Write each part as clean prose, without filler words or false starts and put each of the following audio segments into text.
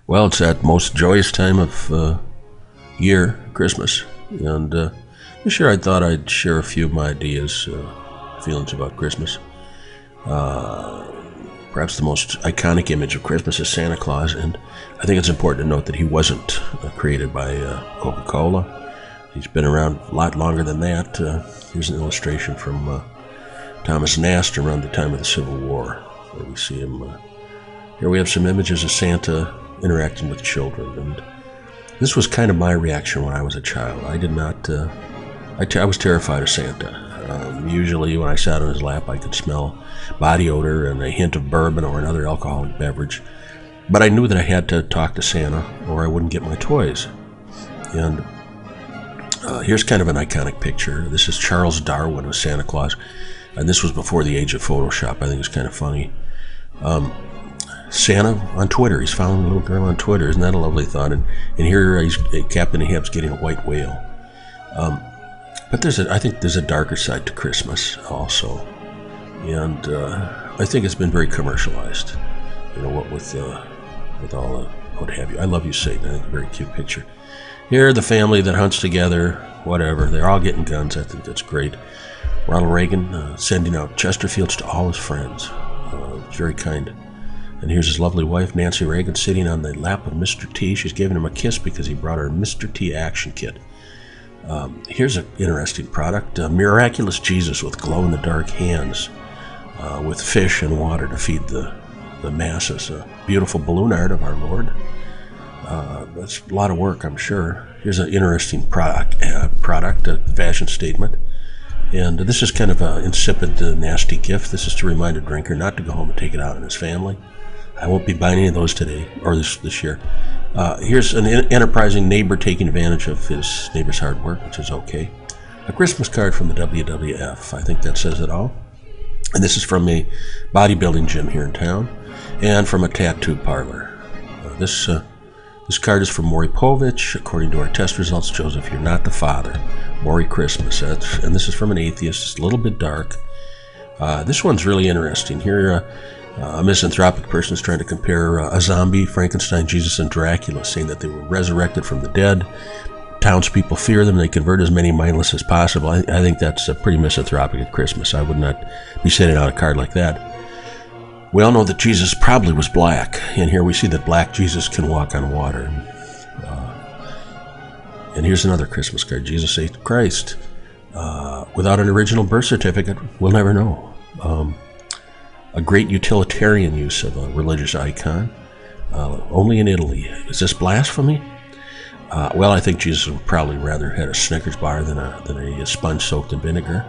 Well, it's that most joyous time of year, Christmas, and this year I thought I'd share a few of my ideas, feelings about Christmas. Perhaps the most iconic image of Christmas is Santa Claus, and I think it's important to note that he wasn't created by Coca-Cola. He's been around a lot longer than that. Here's an illustration from Thomas Nast around the time of the Civil War, where we see him. Here we have some images of Santa interacting with children, and this was kind of my reaction when I was a child. I did not, I was terrified of Santa. Usually when I sat on his lap, I could smell body odor and a hint of bourbon or another alcoholic beverage. But I knew that I had to talk to Santa or I wouldn't get my toys. And here's kind of an iconic picture. This is Charles Darwin with Santa Claus, and this was before the age of Photoshop. I think it's kind of funny. Santa on Twitter. He's following a little girl on Twitter. Isn't that a lovely thought? And here he's Captain Ahab's getting a white whale. But I think there's a darker side to Christmas also, and I think it's been very commercialized. You know what with all what have you. I Love You, Satan. I think a very cute picture. Here, the family that hunts together, whatever. They're all getting guns. I think that's great. Ronald Reagan sending out Chesterfields to all his friends. Very kind. And here's his lovely wife, Nancy Reagan, sitting on the lap of Mr. T. She's giving him a kiss because he brought her a Mr. T action kit. Here's an interesting product, Miraculous Jesus with glow-in-the-dark hands with fish and water to feed the masses. A beautiful balloon art of our Lord. That's a lot of work, I'm sure. Here's an interesting product, a fashion statement. And this is kind of an insipid, nasty gift. This is to remind a drinker not to go home and take it out on his family. I won't be buying any of those today, or this year. Here's an enterprising neighbor taking advantage of his neighbor's hard work, which is okay. A Christmas card from the WWF. I think that says it all. And this is from a bodybuilding gym here in town, and from a tattoo parlor. This card is from Maury Povich. According to our test results, Joseph, you're not the father. Maury Christmas. And this is from an atheist. It's a little bit dark. This one's really interesting. Here, a misanthropic person is trying to compare a zombie, Frankenstein, Jesus, and Dracula, saying that they were resurrected from the dead. Townspeople fear them. They convert as many mindless as possible. I think that's pretty misanthropic at Christmas. I would not be sending out a card like that. We all know that Jesus probably was black, and here we see that black Jesus can walk on water. And here's another Christmas card. Jesus ate Christ. Without an original birth certificate, we'll never know. A great utilitarian use of a religious icon, only in Italy. Is this blasphemy? Well, I think Jesus would probably rather had a Snickers bar than a sponge soaked in vinegar.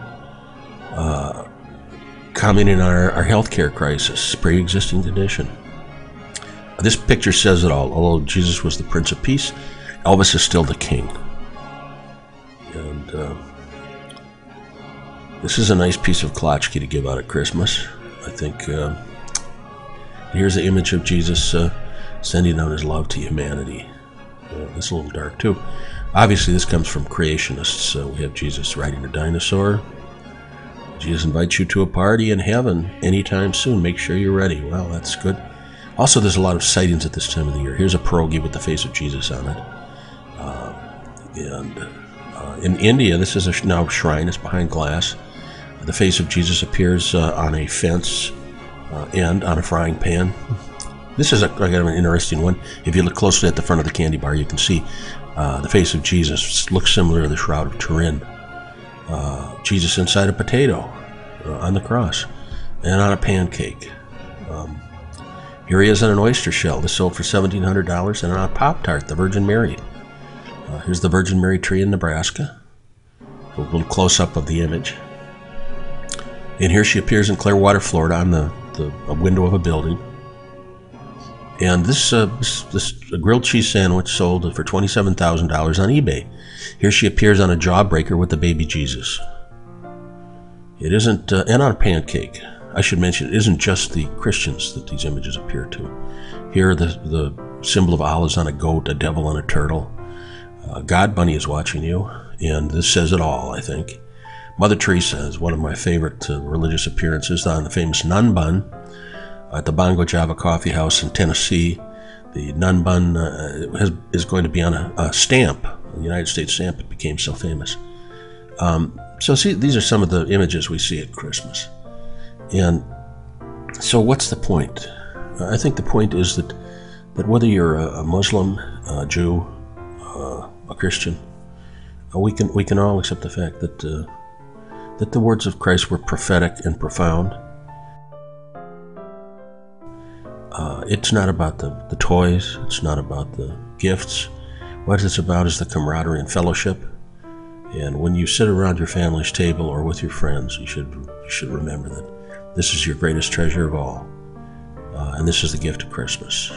Commenting on our healthcare crisis, pre-existing condition. This picture says it all. Although Jesus was the Prince of Peace, Elvis is still the king. And this is a nice piece of klatchki to give out at Christmas. I think here's the image of Jesus sending out his love to humanity. This is a little dark too. Obviously, this comes from creationists. We have Jesus riding a dinosaur. Jesus invites you to a party in heaven anytime soon. Make sure you're ready. Well, that's good. Also, there's a lot of sightings at this time of the year. Here's a pierogi with the face of Jesus on it. In India, this is a now shrine. It's behind glass. The face of Jesus appears on a fence and on a frying pan. This is kind of an interesting one. If you look closely at the front of the candy bar, you can see the face of Jesus looks similar to the Shroud of Turin. Jesus inside a potato on the cross and on a pancake. Here he is on an oyster shell. This sold for $1,700, and on a Pop-Tart, the Virgin Mary. Here's the Virgin Mary tree in Nebraska. A little close-up of the image. And here she appears in Clearwater, Florida, on the window of a building. And this grilled cheese sandwich sold for $27,000 on eBay. Here she appears on a Jawbreaker with the baby Jesus. It isn't, and on a pancake. I should mention, it isn't just the Christians that these images appear to. Here, the symbol of Allah is on a goat, a devil on a turtle. God Bunny is watching you, and this says it all, I think. Mother Teresa is one of my favorite religious appearances on the famous nun bun at the Bongo Java Coffee House in Tennessee. The nun bun is going to be on a stamp, a United States stamp. It became so famous. So see, these are some of the images we see at Christmas. And so what's the point? I think the point is that whether you're a Muslim, a Jew, a Christian, we can all accept the fact that the words of Christ were prophetic and profound. It's not about the toys. It's not about the gifts. What it's about is the camaraderie and fellowship. And when you sit around your family's table or with your friends, you should remember that this is your greatest treasure of all. And this is the gift of Christmas.